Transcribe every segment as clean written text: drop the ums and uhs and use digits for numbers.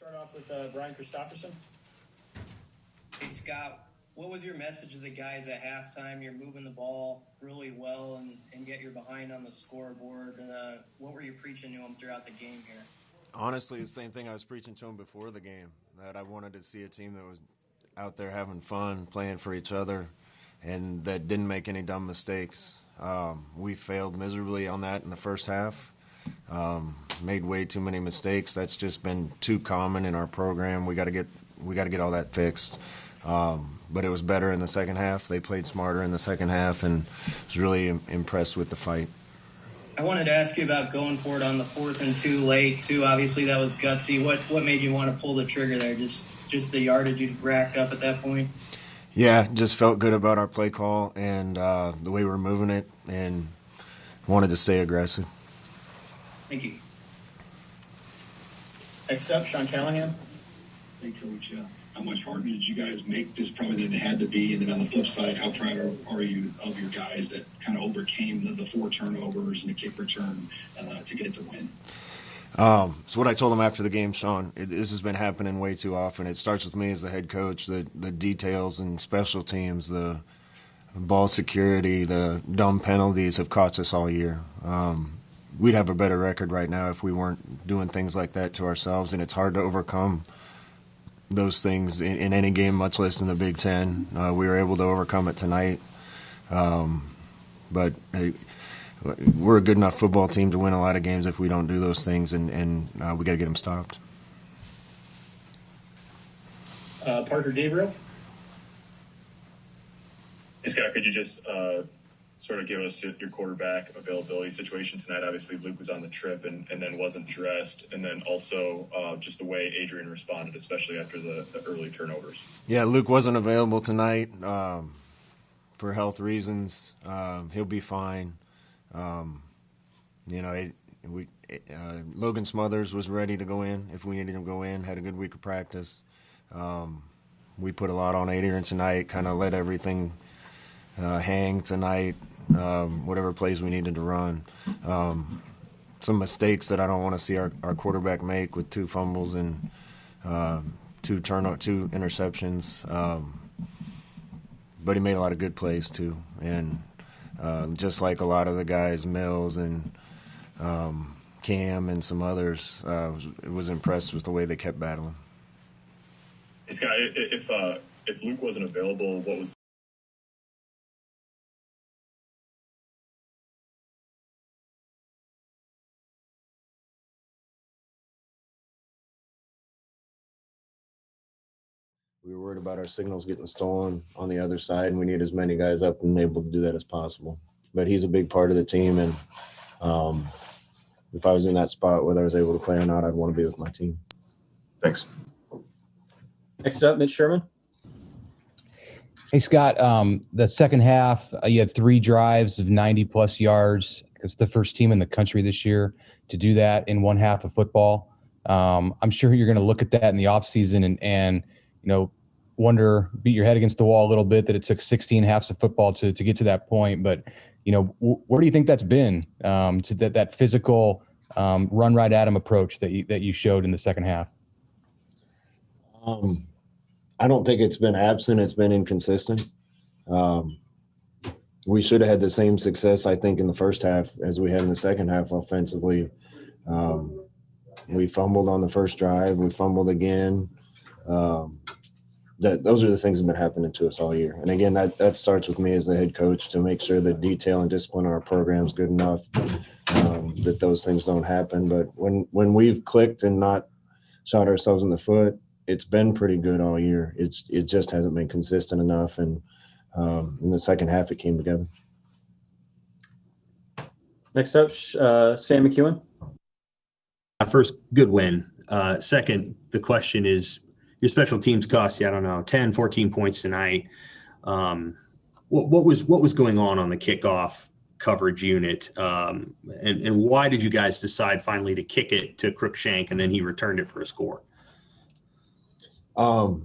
Start off with Brian Christopherson. Hey, Scott, what was your message to the guys at halftime? You're moving the ball really well, and yet you're behind on the scoreboard. What were you preaching to them throughout the game here? Honestly, the same thing I was preaching to them before the game, that I wanted to see a team that was out there having fun, playing for each other, and that didn't make any dumb mistakes. We failed miserably on that in the first half. Made way too many mistakes. That's just been too common in our program. We got to get all that fixed. But it was better in the second half. They played smarter in the second half, and was really impressed with the fight. I wanted to ask you about going for it on the 4th and 2 late too. Obviously, that was gutsy. What made you want to pull the trigger there? Just the yardage you racked up at that point? Yeah, just felt good about our play call and the way we were moving it, and wanted to stay aggressive. Thank you. Next up, Sean Callahan. Hey, Coach. How much harder did you guys make this probably than it had to be? And then on the flip side, how proud are you of your guys that kind of overcame the 4 turnovers and the kick return to get the win? So what I told them after the game, Sean, this has been happening way too often. It starts with me as the head coach, the details and special teams, the ball security, the dumb penalties have cost us all year. We'd have a better record right now if we weren't doing things like that to ourselves, and it's hard to overcome those things in any game, much less in the Big Ten. We were able to overcome it tonight. But hey, we're a good enough football team to win a lot of games if we don't do those things, and we got to get them stopped. Parker Gabriel. Hey, Scott, could you just sort of give us your quarterback availability situation tonight? Obviously, Luke was on the trip and then wasn't dressed, and then also just the way Adrian responded, especially after the early turnovers. Yeah, Luke wasn't available tonight for health reasons. He'll be fine. Logan Smothers was ready to go in if we needed him to go in, had a good week of practice. We put a lot on Adrian tonight, kind of let everything hang tonight, whatever plays we needed to run. Some mistakes that I don't want to see our quarterback make with 2 fumbles and 2 interceptions. But he made a lot of good plays too. And just like a lot of the guys, Mills and Cam and some others, was impressed with the way they kept battling. Hey, Scott, if Luke wasn't available, what was We were worried about our signals getting stolen on the other side, and we need as many guys up and able to do that as possible. But he's a big part of the team, and if I was in that spot, whether I was able to play or not, I'd want to be with my team. Thanks. Next up, Mitch Sherman. Hey, Scott, the second half, you had 3 drives of 90-plus yards. It's the first team in the country this year to do that in one half of football. I'm sure you're going to look at that in the offseason and beat your head against the wall a little bit that it took 16 halves of football to get to that point. But, where do you think that's been to that physical run right at him approach that you showed in the second half? I don't think it's been absent. It's been inconsistent. We should have had the same success, I think, in the first half as we had in the second half offensively. We fumbled on the first drive. We fumbled again. Those are the things that have been happening to us all year. And again, that starts with me as the head coach to make sure the detail and discipline in our program is good enough that those things don't happen. But when we've clicked and not shot ourselves in the foot, it's been pretty good all year. It just hasn't been consistent enough. And in the second half, it came together. Next up, Sam McEwen. First, good win. Second, the question is, your special teams cost you, 10, 14 points tonight. What was going on the kickoff coverage unit? And why did you guys decide finally to kick it to Crookshank and then he returned it for a score? We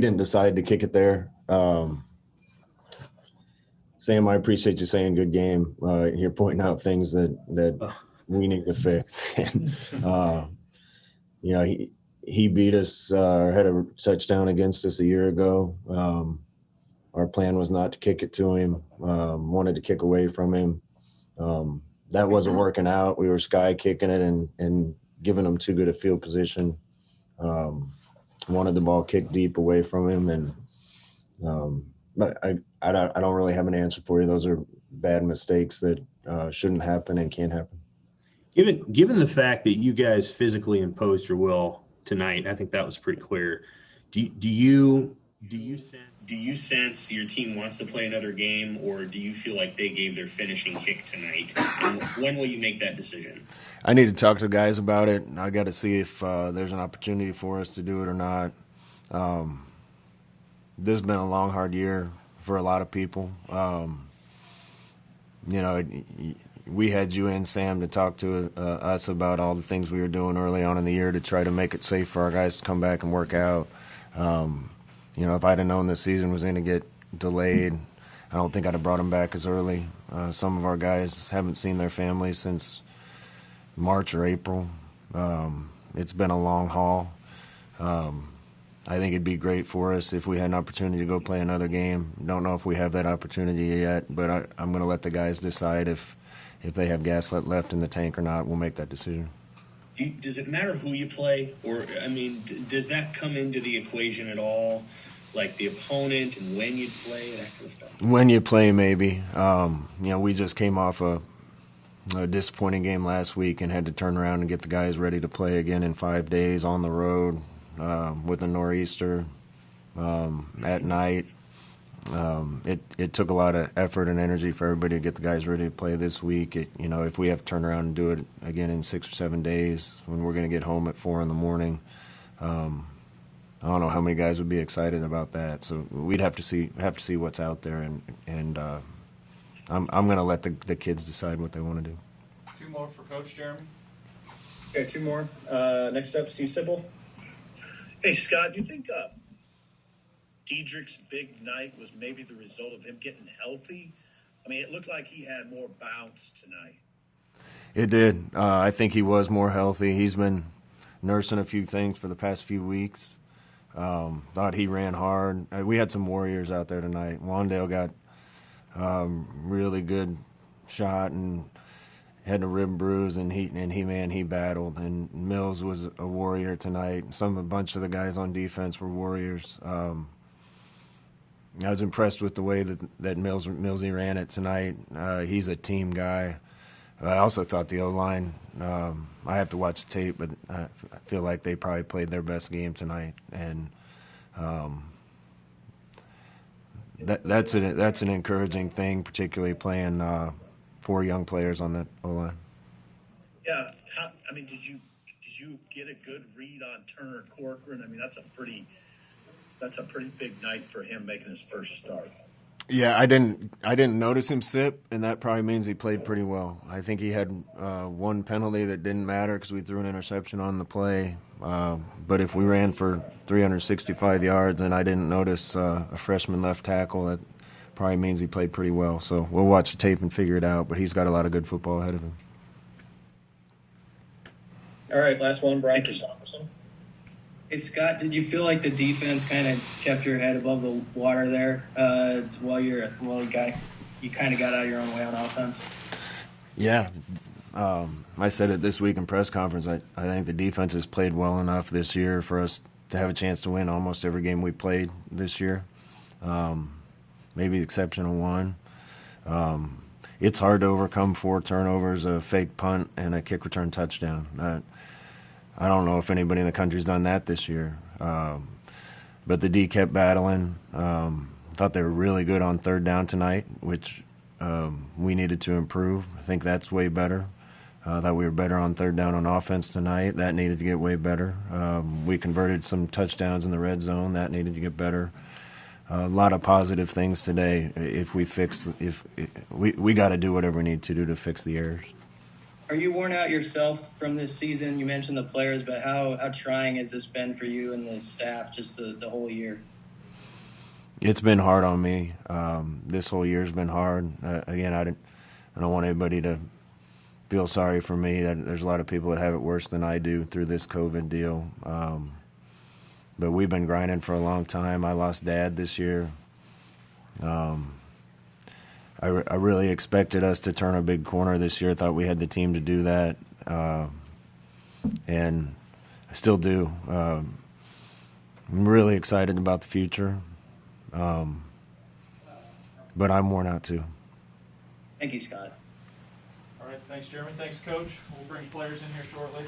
didn't decide to kick it there. Sam, I appreciate you saying good game. You're pointing out things that we need to fix. you know, he beat us, had a touchdown against us a year ago. Our plan was not to kick it to him, wanted to kick away from him. That wasn't working out. We were sky kicking it and giving him too good a field position. Wanted the ball kicked deep away from him, and but I don't really have an answer for you. Those are bad mistakes that shouldn't happen and can't happen. Given the fact that you guys physically imposed your will tonight, I think that was pretty clear. Do you sense your team wants to play another game, or do you feel like they gave their finishing kick tonight? And when will you make that decision? I need to talk to the guys about it. I got to see if there's an opportunity for us to do it or not. This has been a long, hard year for a lot of people. You know, we had you and Sam to talk to us about all the things we were doing early on in the year to try to make it safe for our guys to come back and work out. You know, if I'd have known this season was going to get delayed, I don't think I'd have brought them back as early. Some of our guys haven't seen their families since March or April. It's been a long haul. I think it'd be great for us if we had an opportunity to go play another game. Don't know if we have that opportunity yet, but I'm going to let the guys decide if they have gas left in the tank or not. We'll make that decision. Does it matter who you play, or I mean, does that come into the equation at all? Like the opponent and when you play, that kind of stuff. When you play, maybe. You know, we just came off a disappointing game last week and had to turn around and get the guys ready to play again in 5 days on the road with a nor'easter at night. It took a lot of effort and energy for everybody to get the guys ready to play this week. You know, if we have to turn around and do it again in 6 or 7 days when we're going to get home at 4 a.m, I don't know how many guys would be excited about that. So we'd have to see what's out there, and I'm going to let the kids decide what they want to do. 2 more for Coach Jeremy. Okay, 2 more. Next up, C. Sybil. Hey, Scott, do you think Dedrick's big night was maybe the result of him getting healthy? I mean, it looked like he had more bounce tonight. It did. I think he was more healthy. He's been nursing a few things for the past few weeks. Thought he ran hard. We had some warriors out there tonight. Wan'Dale got really good shot and had a rib bruise, and he battled. And Mills was a warrior tonight. A bunch of the guys on defense were warriors. I was impressed with the way that Millsy ran it tonight. He's a team guy. I also thought the O-line, I have to watch the tape, but I feel like they probably played their best game tonight. And that's an encouraging thing, particularly playing 4 young players on that O-line. Yeah, I mean, did you get a good read on Turner Corcoran? I mean, that's a pretty big night for him making his first start. Yeah, I didn't notice him sip, and that probably means he played pretty well. I think he had 1 penalty that didn't matter because we threw an interception on the play. But if we ran for 365 yards and I didn't notice a freshman left tackle, that probably means he played pretty well. So we'll watch the tape and figure it out, but he's got a lot of good football ahead of him. All right, last one, Brian Christopherson. Hey, Scott, did you feel like the defense kind of kept your head above the water there while you kind of got out of your own way on offense? Yeah. I said it this week in press conference. I think the defense has played well enough this year for us to have a chance to win almost every game we played this year, maybe the exception of 1. It's hard to overcome 4 turnovers, a fake punt, and a kick return touchdown. I don't know if anybody in the country's done that this year. But the D kept battling. Thought they were really good on 3rd down tonight, which we needed to improve. I think that's way better. Thought we were better on 3rd down on offense tonight. That needed to get way better. We converted some touchdowns in the red zone. That needed to get better. A lot of positive things today. We got to do whatever we need to do to fix the errors. Are you worn out yourself from this season? You mentioned the players, but how trying has this been for you and the staff just the whole year? It's been hard on me. This whole year's been hard. Again, I don't want anybody to feel sorry for me. There's a lot of people that have it worse than I do through this COVID deal. But we've been grinding for a long time. I lost Dad this year. I really expected us to turn a big corner this year. Thought we had the team to do that, and I still do. I'm really excited about the future, but I'm worn out too. Thank you, Scott. All right, thanks, Jeremy. Thanks, Coach. We'll bring players in here shortly.